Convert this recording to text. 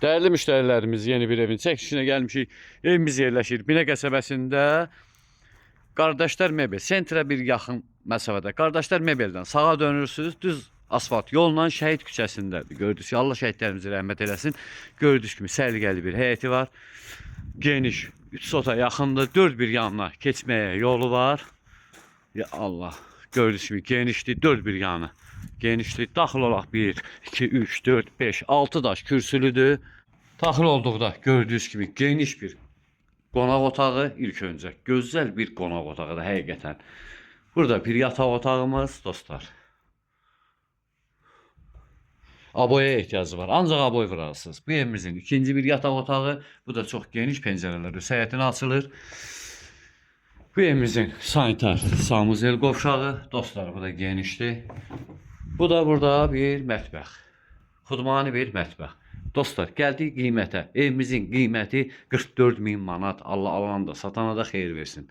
Değerli müşterilerimiz, yeni bir evin çəkilişinə gəlmişik. Evimiz yerləşir Binə qəsəbəsində. Qardaşlar Mebel, sentrə bir yaxın məsafədə. Qardaşlar Mebeldən sağa dönürsünüz, düz asfalt yolla Şəhid küçəsindədir. Gördünüz ki, Allah şəhidlərimizi rəhmət eləsin. Gördüyünüz kimi səliqəli bir həyəti var. Geniş, 3 sota yaxındır, 4 bir yanına keçməyə yolu var. Ya Allah, gördüyünüz kimi genişdir, 4 bir yanı. Genişlik daxil olaq 1, 2, 3, 4, 5, 6 daş kürsülüdür. Daxil olduqda gördüyünüz kimi geniş bir qonaq otağı ilk öncə. Gözəl bir qonaq otağıdır həqiqətən. Burada bir yataq otağımız dostlar. Aboya ehtiyacı var. Ancaq aboy vurasınız. Bu evimizin ikinci bir yataq otağı. Bu da çox geniş pəncərələr səyətinə açılır. Bu evimizin sanitar samuzel qovşağı. Dostlar, bu da genişdir. Bu da burada bir mətbəx. Xudmani bir mətbəx. Dostlar, gəldik qiymətə. Evimizin qiyməti 44 min manat. Allah alan da satana da xeyir versin.